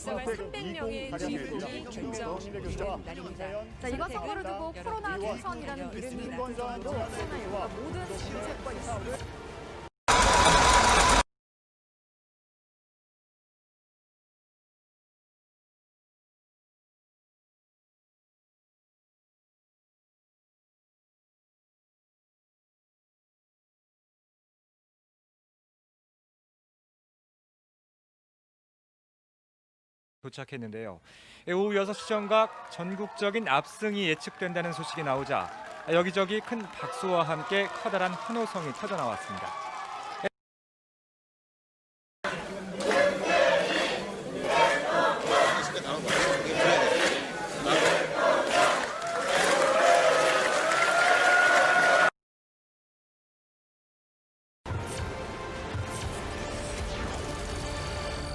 입성할 300명의 주민들이 결정하는 날입니다. 자, 이번 선거를 두고 코로나 대선이라는 이름이 붙은 정도 코로나19가 모든 정책과 이슈를 도착했는데요. 오후 6시 정각 전국적인 압승이 예측된다는 소식이 나오자 여기저기 큰 박수와 함께 커다란 환호성이 터져 나왔습니다.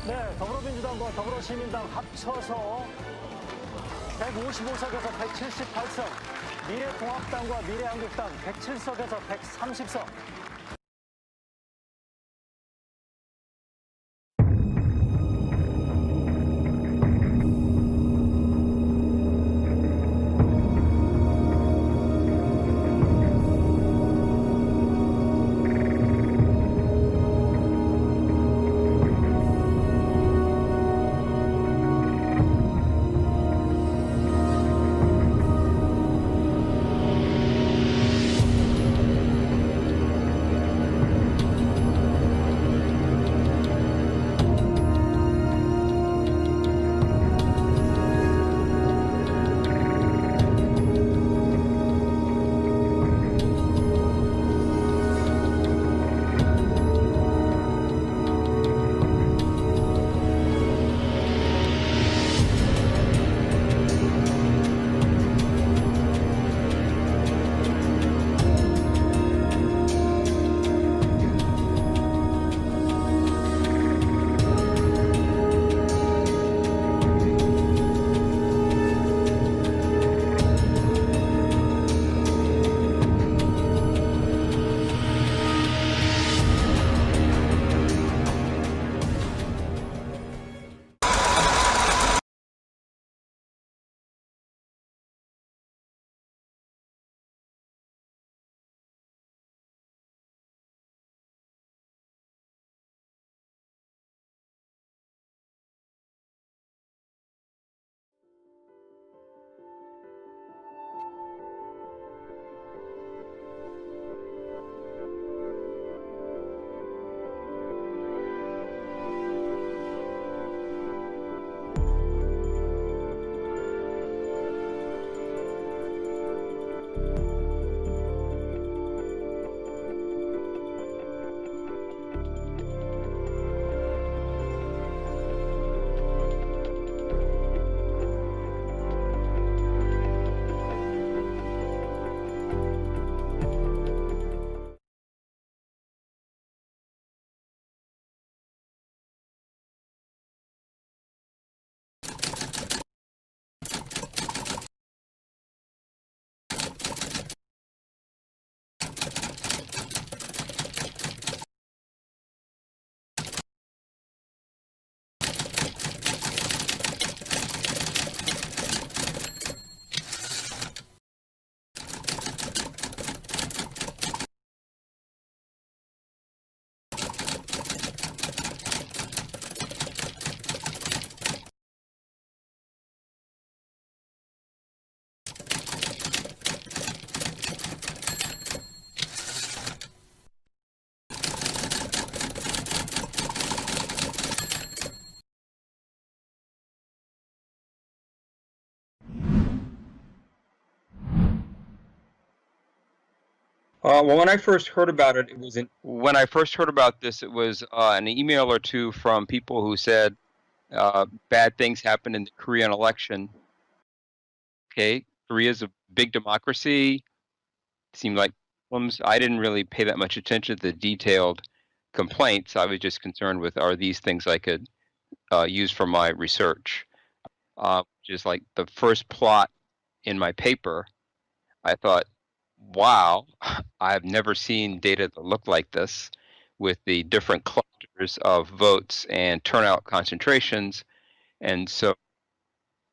네, 더불어민주당과 더불어시민당 합쳐서 155석에서 178석, 미래통합당과 미래한국당 107석에서 130석. Well, when I first heard about it, when I first heard about this, it was an email or two from people who said bad things happened in the Korean election. Okay, Korea's a big democracy. Seemed like problems. I didn't really pay that much attention to the detailed complaints. I was just concerned with, are these things I could use for my research? Just like the first plot in my paper, I thought, wow, I've never seen data that looked like this, with the different clusters of votes and turnout concentrations. And so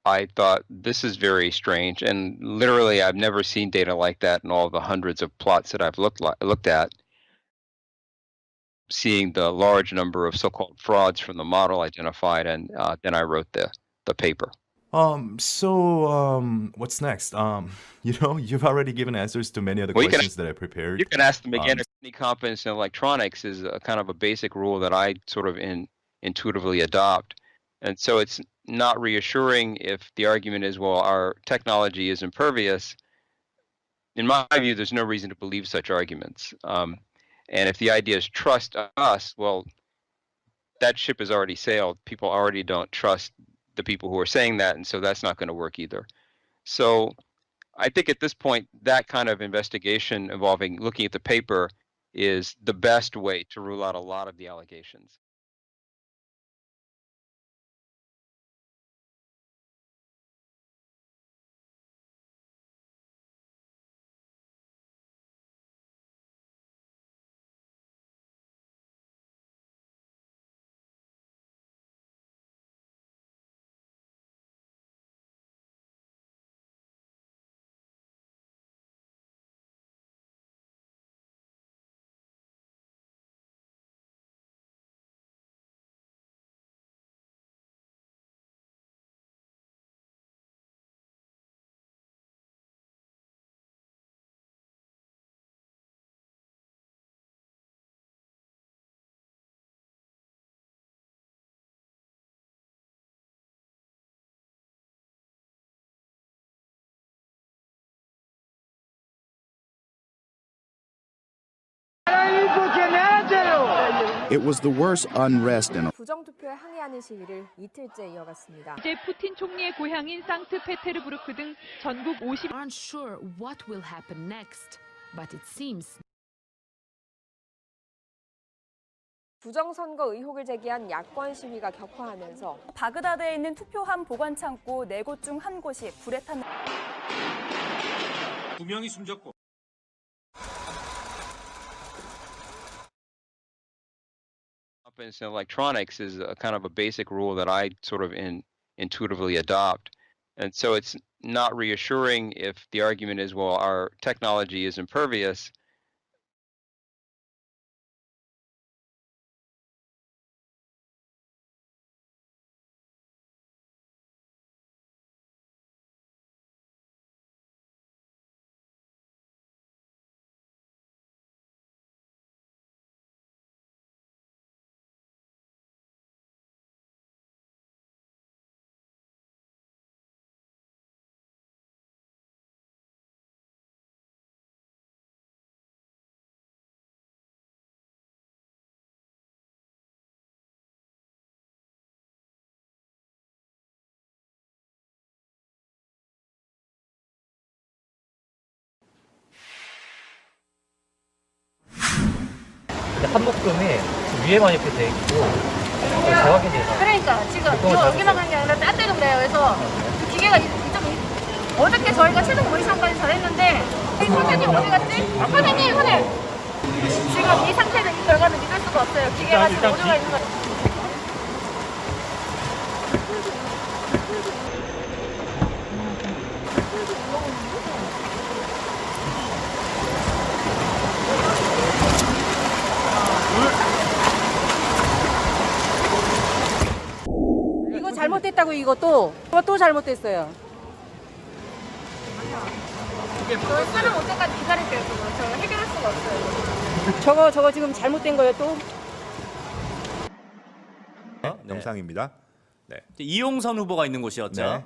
I thought this is very strange. And literally, I've never seen data like that in all the hundreds of plots that I've looked at. Seeing the large number of so-called frauds from the model identified, and then I wrote the paper. What's next? You've already given answers to many of the Well, questions that I prepared. You can ask them again. Any confidence in electronics is a kind of a basic rule that I sort of intuitively adopt. And so it's not reassuring if the argument is, well, our technology is impervious. In my view, there's no reason to believe such arguments. And if the idea is trust us, well, that ship has already sailed. People already don't trust the people who are saying that, and so that's not going to work either. So I think at this point, that kind of investigation involving looking at the paper is the best way to rule out a lot of the allegations. It was the worst unrest in 부정투표에 항의하는 시위를 이틀째 이어갔습니다. 이제 푸틴 총리의 고향인 상트페테르부르크 등 전국 50. Aren't sure what will happen next, but it seems. 부정선거 의혹을 제기한 야권 시위가 격화하면서 바그다드에 있는 투표함 보관 창고 4곳 중 한 곳이 불에 탄. 2명이 숨졌고. Confidence in electronics is a kind of a basic rule that I sort of intuitively adopt. And so it's not reassuring if the argument is, well, our technology is impervious. 한묶음이 위에만 이렇게 돼 있고 정확히 돼서. 그러니까 지금 이거 여기만 간 게 아니라 딴 데도 그래요. 그래서 그 기계가 어저께 저희가 최종 모의상까지 잘했는데 선생님 어디 갔지? 선생님 지금 이 상태에서 이 결과는 믿을 수가 없어요. 기계가 지금 오류가 있는 거예요. 이거 잘못됐다고 이것도 잘못됐어요. 저 사람 올 때까지 기다릴게요. 저 해결할 수가 없어요. 저거 지금 잘못된 거예요 또? 영상입니다. 네. 이용선 후보가 있는 곳이었죠. 네.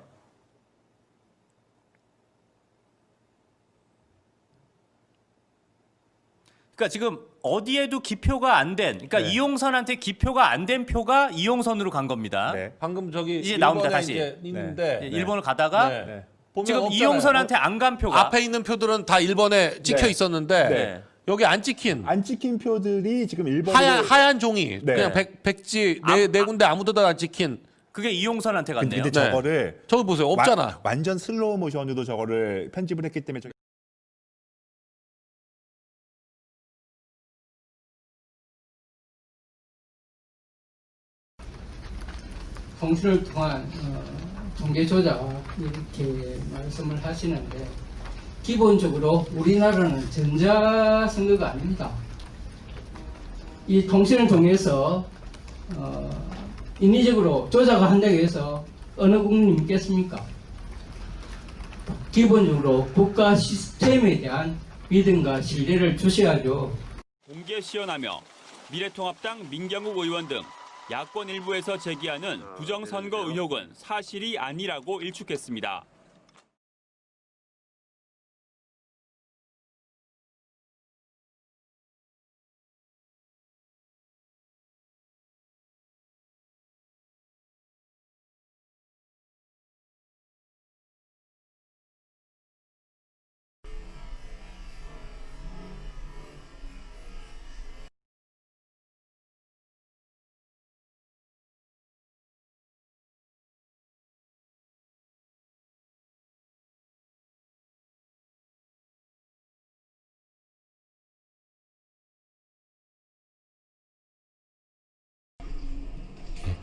그러니까 지금 어디에도 기표가 안 된, 그러니까 네. 이용선한테 기표가 안 된 표가 이용선으로 간 겁니다. 네. 방금 저기 이제 나옵니다, 일본에 다시. 이제 있는데 네. 일본을 가다가 네. 보면 지금 없잖아요. 이용선한테 안 간 표가 앞에 있는 표들은 다 일본에 찍혀 네. 있었는데 네. 여기 안 찍힌 안 찍힌 표들이 지금 일본 하얀 종이 네. 그냥 백지 네 군데 아무데도 안 찍힌. 그게 이용선한테 갔네요. 근데 저거를 저거 보세요. 없잖아. 완전 슬로우 모션으로 저거를 편집을 했기 때문에 통신을 통한 통계 조작 이렇게 말씀을 하시는데 기본적으로 우리나라는 전자선거가 아닙니다. 이 통신을 통해서 인위적으로 조작을 한다고 해서 어느 국민이 믿겠습니까? 기본적으로 국가 시스템에 대한 믿음과 신뢰를 주셔야죠. 공개 시연하며 미래통합당 민경욱 의원 등 야권 일부에서 제기하는 부정선거 의혹은 사실이 아니라고 일축했습니다.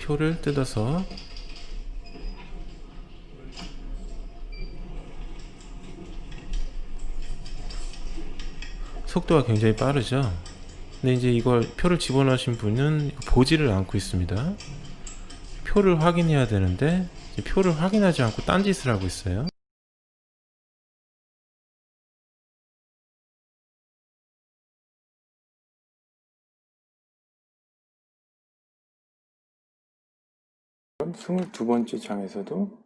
표를 뜯어서 속도가 굉장히 빠르죠. 근데 이제 이걸 표를 집어넣으신 분은 보지를 않고 있습니다. 표를 확인해야 되는데 표를 확인하지 않고 딴짓을 하고 있어요. 그럼 22번째 장에서도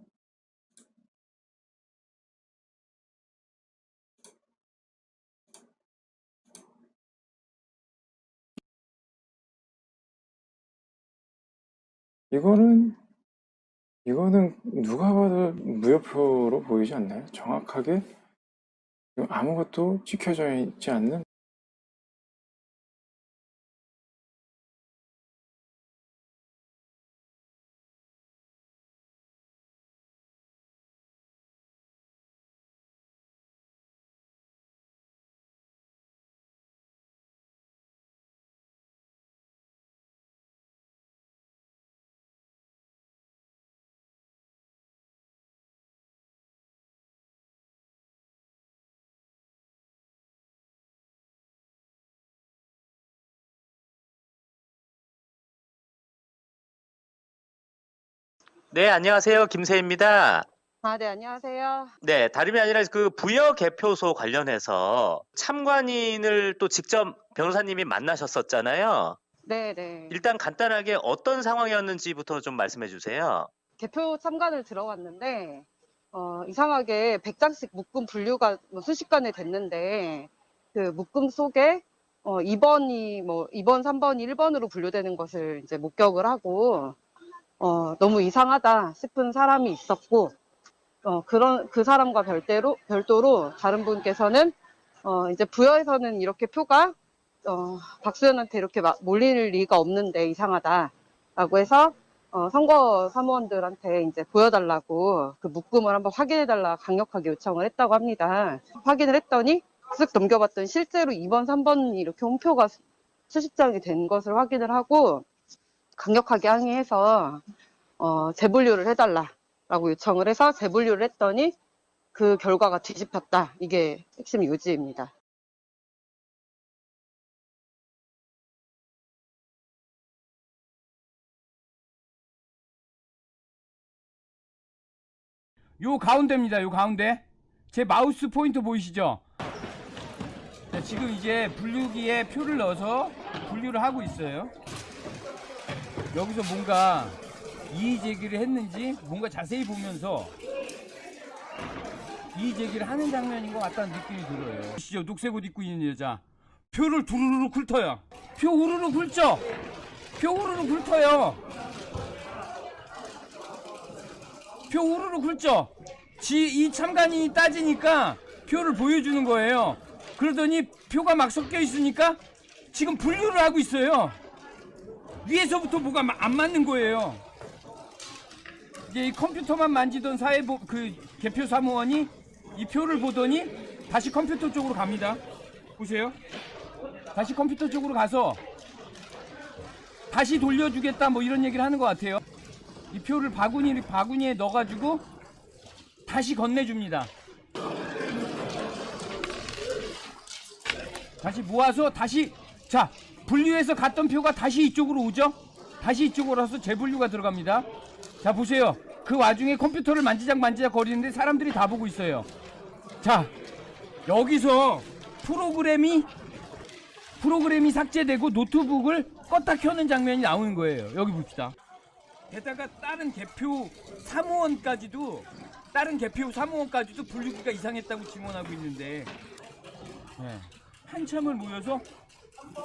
이거는 누가 봐도 무효표로 보이지 않나요? 정확하게 아무것도 찍혀져 있지 않는 네, 안녕하세요. 김세입니다. 네, 안녕하세요. 네, 다름이 아니라 그 부여 개표소 관련해서 참관인을 또 직접 변호사님이 만나셨었잖아요. 네. 일단 간단하게 어떤 상황이었는지부터 좀 말씀해 주세요. 개표 참관을 들어갔는데 이상하게 100장씩 묶음 분류가 순식간에 됐는데 그 묶음 속에 2번이 2번, 3번이 1번으로 분류되는 것을 이제 목격을 하고 너무 이상하다 싶은 사람이 있었고 그 사람과 별도로 다른 분께서는 이제 부여에서는 이렇게 표가 박수현한테 이렇게 몰릴 리가 없는데 이상하다라고 해서 선거 사무원들한테 이제 보여달라고 그 묶음을 한번 확인해달라 강력하게 요청을 했다고 합니다. 확인을 했더니 쓱 넘겨봤더니 실제로 2번, 3번 이렇게 홈표가 수십 장이 된 것을 확인을 하고 강력하게 항의해서 재분류를 해달라라고 요청을 해서 재분류를 했더니 그 결과가 뒤집혔다. 이게 핵심 요지입니다. 요 가운데입니다. 요 가운데. 제 마우스 포인터 보이시죠? 자, 지금 이제 분류기에 표를 넣어서 분류를 하고 있어요. 여기서 뭔가 이의 제기를 했는지 뭔가 자세히 보면서 이의 제기를 하는 장면인 것 같다는 느낌이 들어요. 보시죠. 녹색 옷 입고 있는 여자. 표를 두루루루 훑어요. 표 후루루 훑죠? 표 후루루 훑어요. 표 후루루 훑죠? 이 참관인이 따지니까 표를 보여주는 거예요. 그러더니 표가 막 섞여 있으니까 지금 분류를 하고 있어요. 위에서부터 뭐가 안 맞는 거예요. 이제 이 컴퓨터만 만지던 개표 사무원이 이 표를 보더니 다시 컴퓨터 쪽으로 갑니다. 보세요. 다시 컴퓨터 쪽으로 가서 다시 돌려주겠다 뭐 이런 얘기를 하는 것 같아요. 이 표를 바구니에 넣어가지고 다시 건네줍니다. 다시 모아서 자, 분류해서 갔던 표가 다시 이쪽으로 오죠? 다시 이쪽으로 와서 재분류가 들어갑니다. 자, 보세요. 그 와중에 컴퓨터를 만지작 거리는데 사람들이 다 보고 있어요. 자, 여기서 프로그램이 삭제되고 노트북을 껐다 켜는 장면이 나오는 거예요. 여기 봅시다. 게다가 다른 개표 사무원까지도 분류기가 이상했다고 증언하고 있는데, 네, 한참을 모여서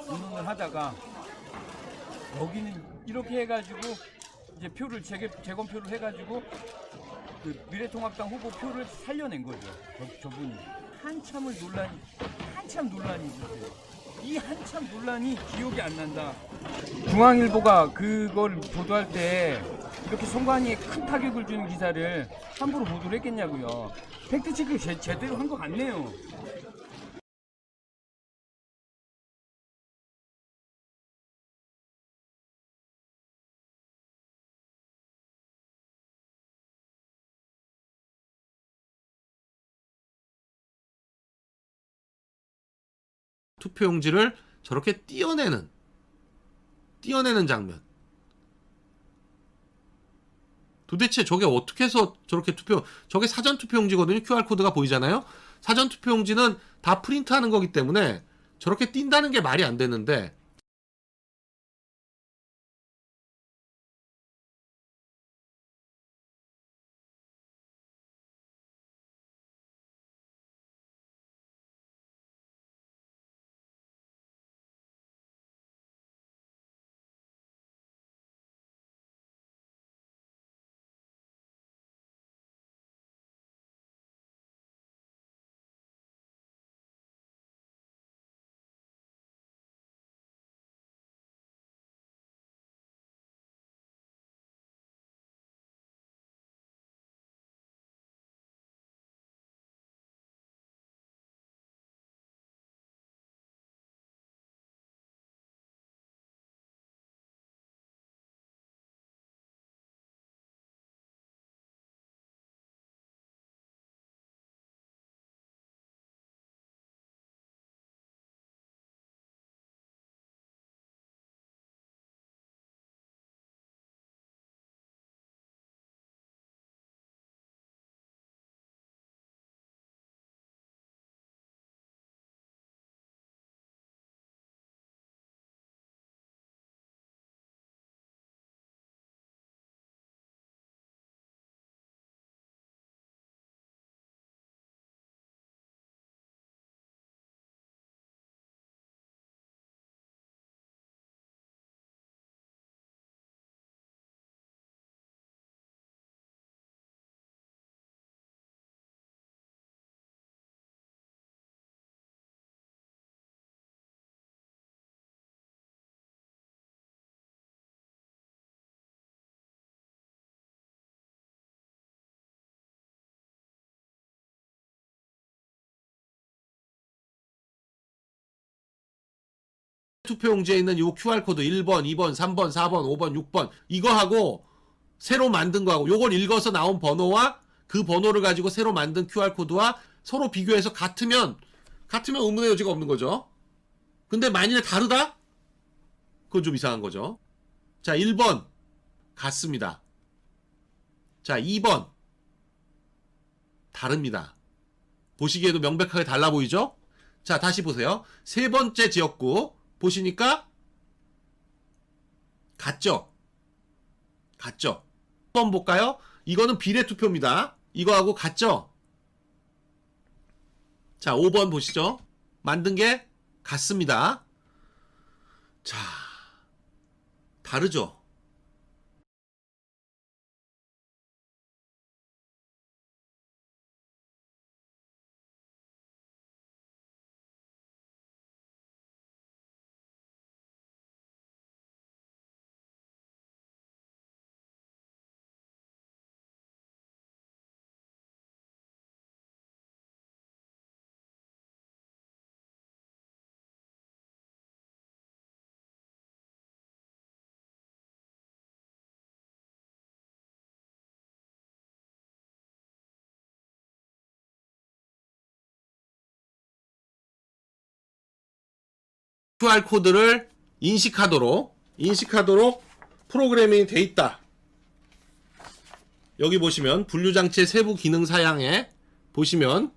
운운을 하다가 여기는 이렇게 해가지고 이제 표를 재검표를 해가지고 그 미래통합당 후보 표를 살려낸 거죠. 저분이 한참 논란이 있었어요. 이 한참 논란이 기억이 안 난다. 중앙일보가 그걸 보도할 때 이렇게 선관위에 큰 타격을 주는 기사를 함부로 보도를 했겠냐고요. 팩트체크 제대로 한 것 같네요. 투표용지를 저렇게 띄어내는 장면. 도대체 저게 어떻게 해서 저렇게 저게 사전 투표용지거든요. QR코드가 보이잖아요. 사전 투표용지는 다 프린트하는 거기 때문에 저렇게 띈다는 게 말이 안 되는데, 투표용지에 있는 이 QR코드 1번, 2번, 3번, 4번, 5번, 6번 이거하고 새로 만든 거하고 요걸 읽어서 나온 번호와 그 번호를 가지고 새로 만든 QR코드와 서로 비교해서 같으면 의문의 여지가 없는 거죠. 근데 만일에 다르다? 그건 좀 이상한 거죠. 자, 1번 같습니다. 자, 2번 다릅니다. 보시기에도 명백하게 달라 보이죠? 자, 다시 보세요. 세 번째 지역구 보시니까 같죠? 한번 볼까요? 이거는 비례투표입니다. 이거하고 같죠? 자, 5번 보시죠. 만든 게 같습니다. 자, 다르죠? QR코드를 인식하도록 프로그래밍이 돼 있다. 여기 보시면 분류장치의 세부 기능 사양에 보시면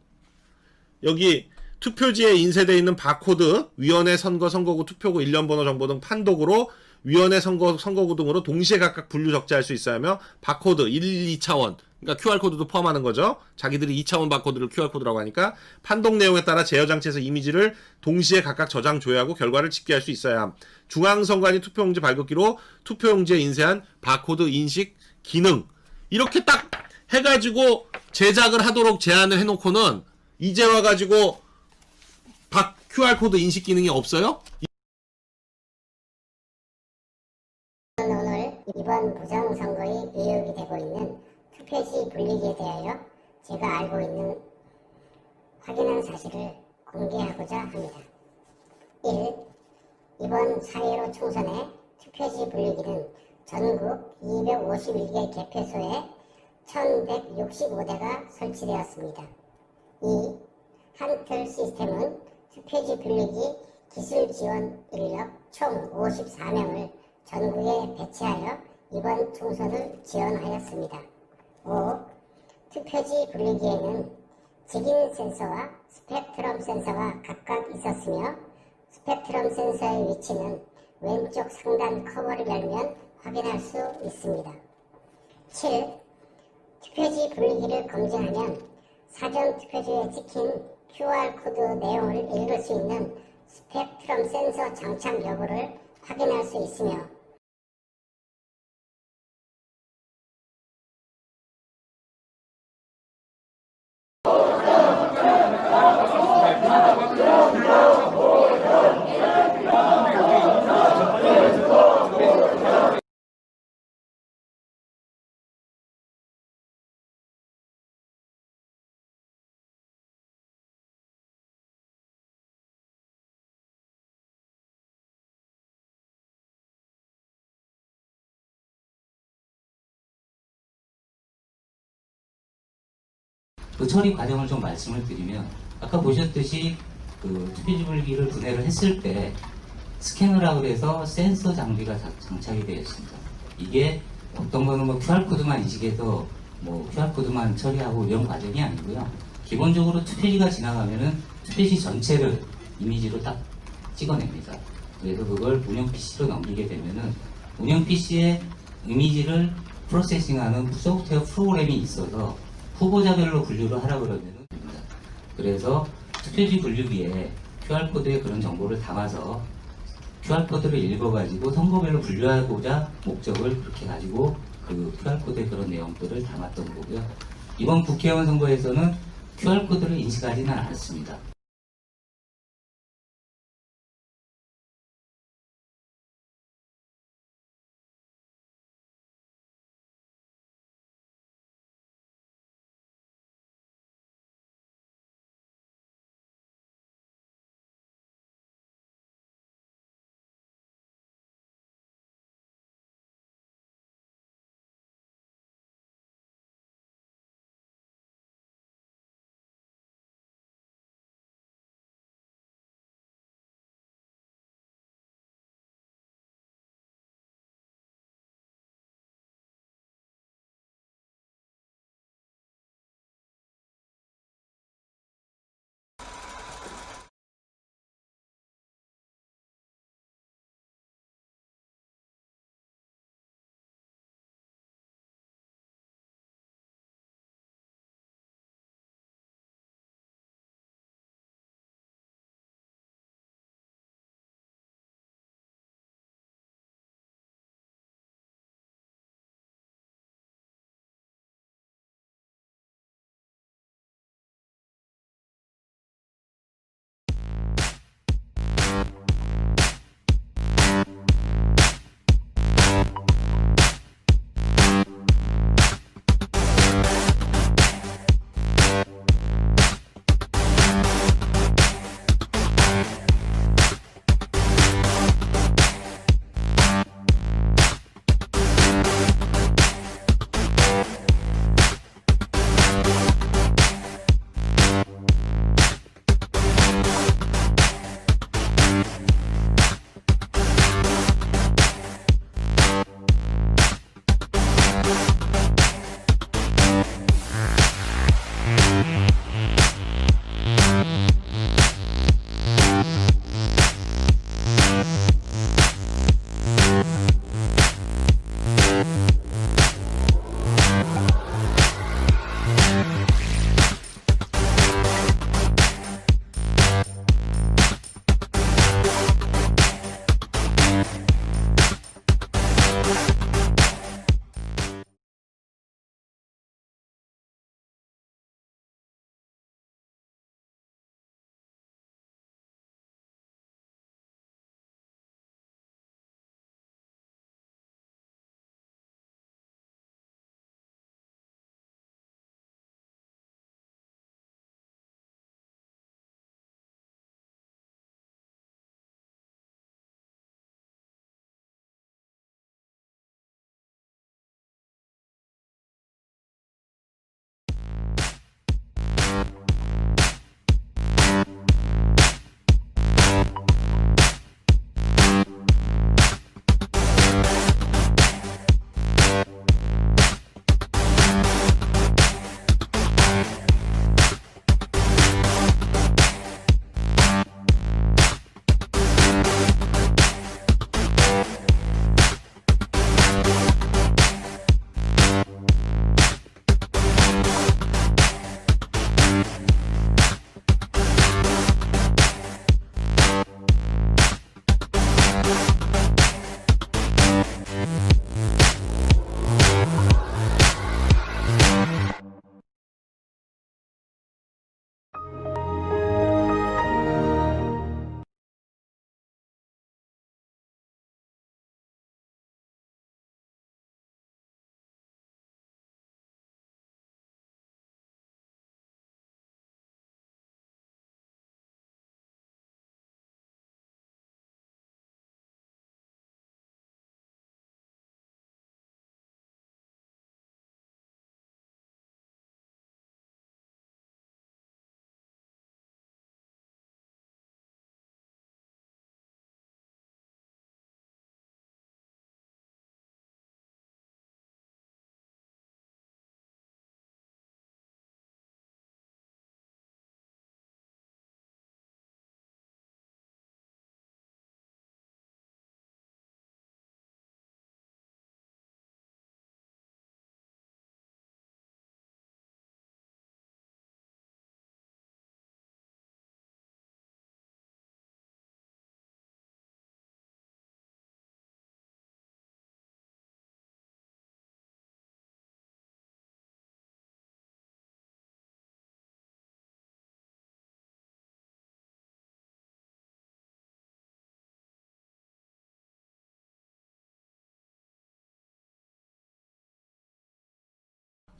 여기 투표지에 인쇄되어 있는 바코드, 위원회 선거, 선거구, 투표구, 일련번호 정보 등 판독으로 위원회 선거, 선거구 등으로 동시에 각각 분류 적재할 수 있어야 하며 바코드 1, 2차원, 그러니까 QR코드도 포함하는 거죠. 자기들이 2차원 바코드를 QR코드라고 하니까 판독 내용에 따라 제어장치에서 이미지를 동시에 각각 저장, 조회하고 결과를 집계할 수 있어야 함. 중앙선관위 투표용지 발급기로 투표용지에 인쇄한 바코드 인식 기능. 이렇게 딱 해가지고 제작을 하도록 제안을 해놓고는 이제 와가지고 QR코드 인식 기능이 없어요? 오늘 이번 부정선거의 의혹이 되고 있는 투표지 분리기에 대하여 제가 알고 있는 확인한 사실을 공개하고자 합니다. 1. 이번 4.15 총선의 투표지 분리기는 전국 251개 개표소에 1165대가 설치되었습니다. 2. 한틀 시스템은 투표지 분리기 기술 지원 인력 총 54명을 전국에 배치하여 이번 총선을 지원하였습니다. 5. 투표지 분리기에는 직인 센서와 스펙트럼 센서가 각각 있었으며 스펙트럼 센서의 위치는 왼쪽 상단 커버를 열면 확인할 수 있습니다. 7. 투표지 분리기를 검증하면 사전 투표지에 찍힌 QR코드 내용을 읽을 수 있는 스펙트럼 센서 장착 여부를 확인할 수 있으며 그 처리 과정을 좀 말씀을 드리면 아까 보셨듯이 그 투표지 분리기를 분해를 했을 때 스캐너라고 해서 센서 장비가 장착이 되어 있습니다. 이게 어떤 거는 뭐 QR코드만 인식해서 뭐 QR코드만 처리하고 이런 과정이 아니고요. 기본적으로 투표지가 지나가면은 투표지 전체를 이미지로 딱 찍어냅니다. 그래서 그걸 운영 PC로 넘기게 되면은 운영 PC에 이미지를 프로세싱하는 소프트웨어 프로그램이 있어서 후보자별로 분류를 하라 그러면은 됩니다. 그래서 투표지 분류기에 QR코드에 그런 정보를 담아서 QR코드를 읽어가지고 선거별로 분류하고자 목적을 그렇게 가지고 그 QR코드에 그런 내용들을 담았던 거고요. 이번 국회의원 선거에서는 QR코드를 인식하지는 않았습니다.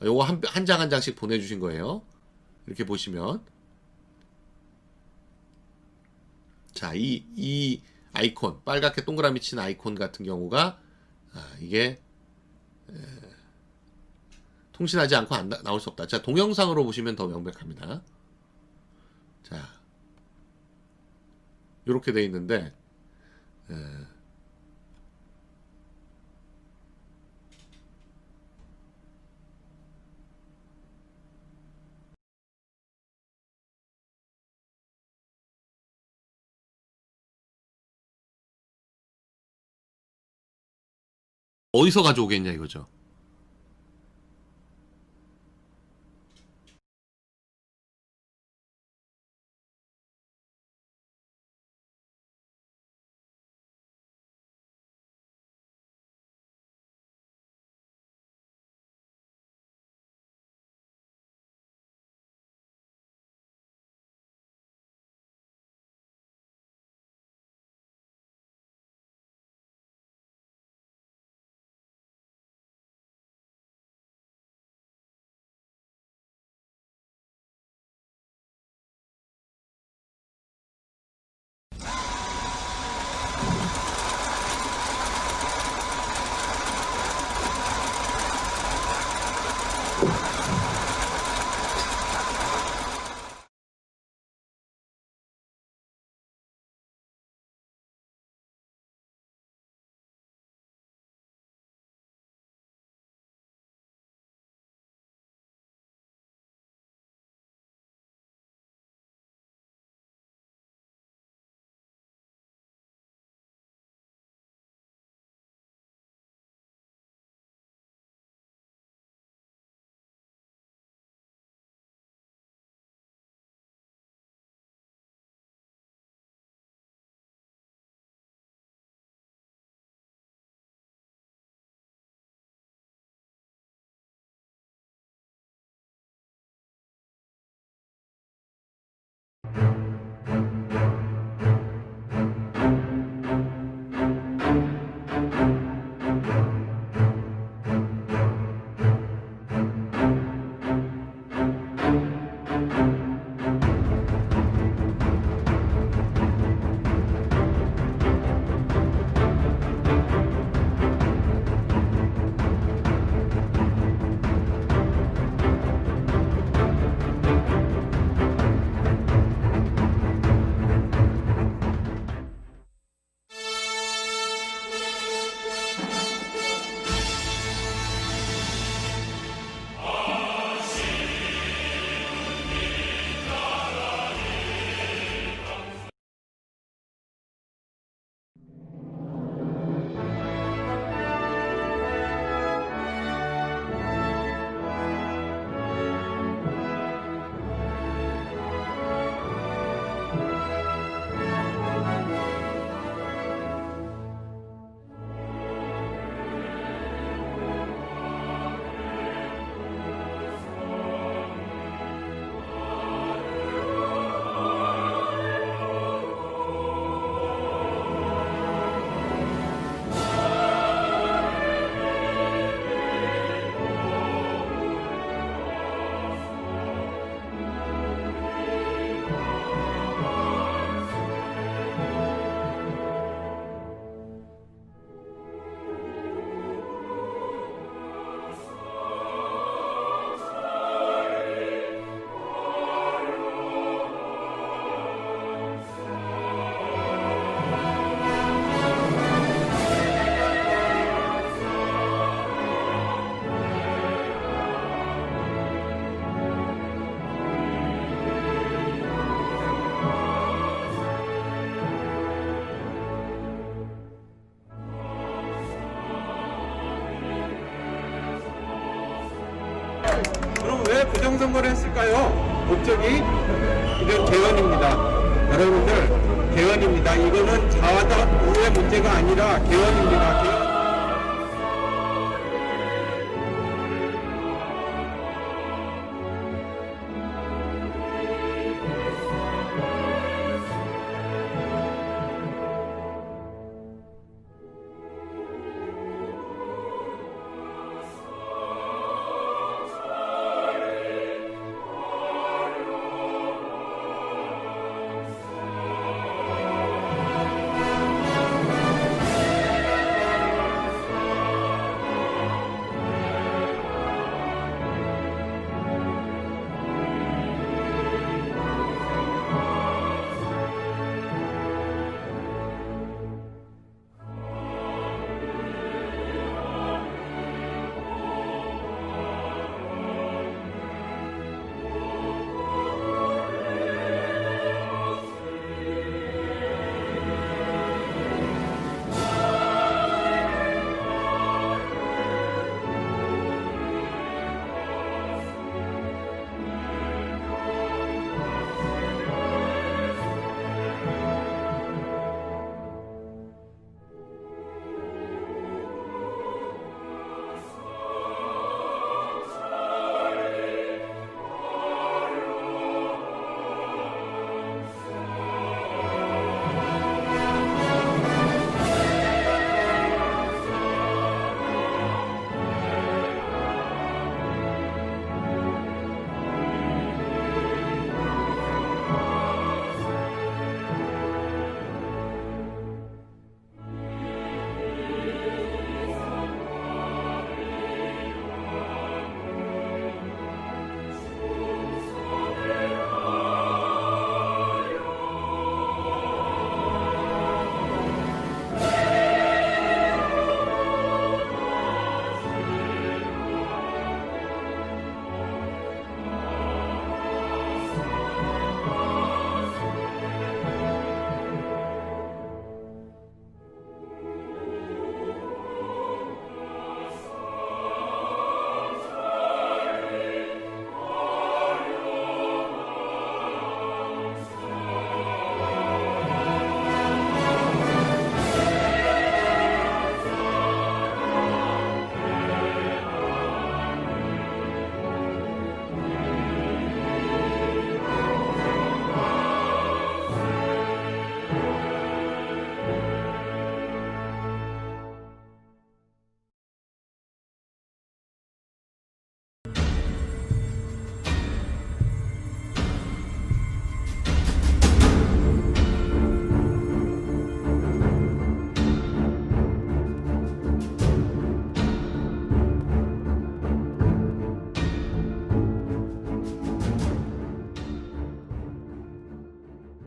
요거 한 장 한 장씩 보내주신 거예요. 이렇게 보시면 자, 이 아이콘, 빨갛게 동그라미 친 아이콘 같은 경우가 이게 통신하지 않고 나올 수 없다. 자, 동영상으로 보시면 더 명백합니다. 자, 이렇게 돼 있는데 어디서 가져오겠냐 이거죠. 왜 부정선거를 했을까요? 목적이 이런 개헌입니다. 여러분들 개헌입니다. 이거는 좌와다 우의 문제가 아니라 개헌입니다.